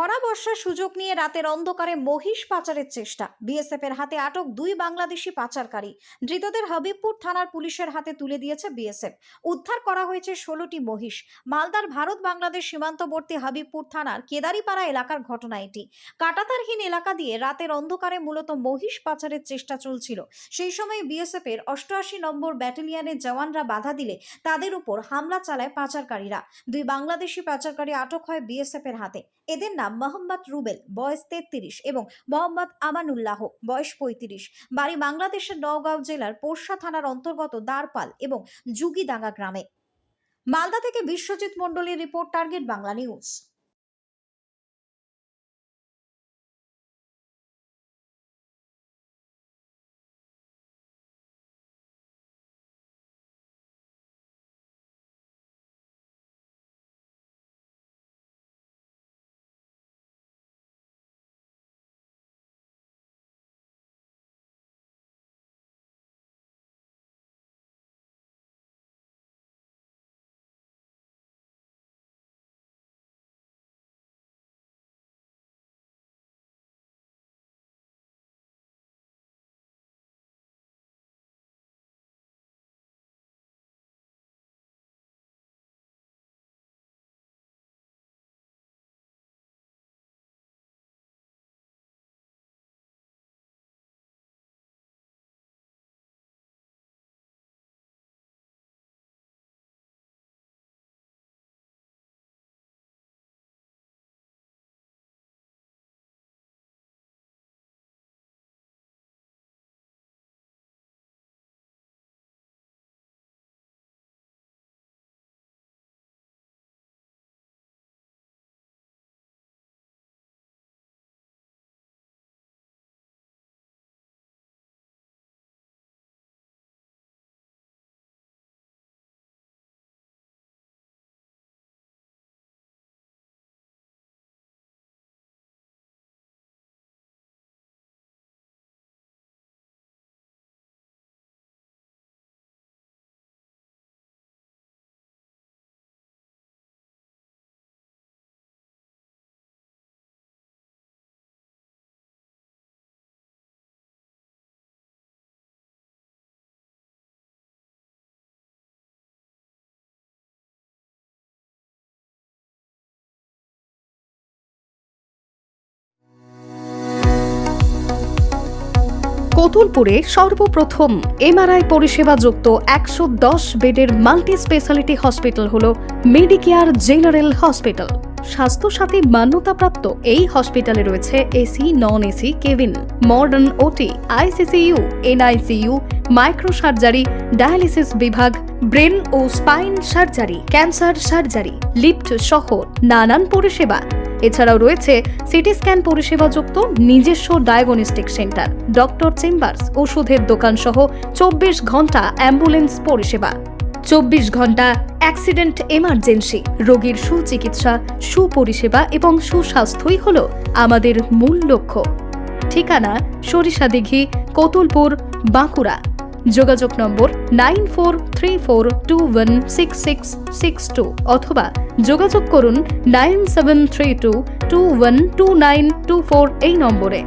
ভরা বর্ষার সুযোগ নিয়ে রাতের অন্ধকারে মহিষ পাচারের চেষ্টা। বিএসএফ এর হাতে আটক 2 বাংলাদেশি পাচারকারী। ধৃতদের হবিবপুর থানার পুলিশের হাতে তুলে দিয়েছে বিএসএফ। উদ্ধার করা হয়েছে 16টি মহিষ। মালদার ভারত বাংলাদেশ সীমান্তবর্তী হবিবপুর থানার কেদারিপাড়া এলাকার ঘটনা এটি। কাঁটাতারহীন এলাকা দিয়ে রাতের অন্ধকারে মূলত মহিষ পাচারের চেষ্টা চলছিল। সেই সময় বিএসএফ এর 88 নম্বর ব্যাটালিয়নের জওয়ানরা বাধা দিলে তাদের উপর হামলা চালায় পাচারকারীরা। 2 বাংলাদেশি পাচারকারী আটক হয় বিএসএফ এর হাতে। এদের নাম মোহাম্মদ রুবেল, বয়স 33, এবং মোহাম্মদ আমানুল্লাহ, বয়স 35। বাড়ি বাংলাদেশের নওগাঁও জেলার পোরশা থানার অন্তর্গত দারপাল এবং যুগিডাঙ্গা গ্রামে। মালদা থেকে বিশ্বজিৎ মণ্ডলের রিপোর্ট, টার্গেট বাংলা নিউজ। কতুলপুরে সর্বপ্রথম এমআরআই পরিষেবা যুক্ত 110 বেডের মাল্টি স্পেশালিটি হসপিটাল হল মেডিকেয়ার জেনারেল হসপিটাল। স্বাস্থ্যসাথী মান্যতাপ্রাপ্ত এই হসপিটালে রয়েছে AC, non AC cabin, modern OT, ICCU, NICU, micro surgery, dialysis বিভাগ, ব্রেন ও spine surgery, cancer surgery, lift সহ নানান পরিষেবা। এছাড়াও রয়েছে সিটি স্ক্যান পরিষেবাযুক্ত নিজস্ব ডায়াগনস্টিক সেন্টার, ডক্টর চেম্বার্স, ওষুধের দোকান সহ 24 ঘন্টা অ্যাম্বুলেন্স পরিষেবা, 24 ঘন্টা অ্যাক্সিডেন্ট এমার্জেন্সি। রোগীর সুচিকিৎসা, সুপরিষেবা এবং সুস্বাস্থ্যই হল আমাদের মূল লক্ষ্য। ঠিকানা সরিষাদিঘি, কতুলপুর, বাঁকুড়া। যোগাযোগ নম্বর 9434216662 অথবা যোগাযোগ করুন 9732212924 এই নম্বরে।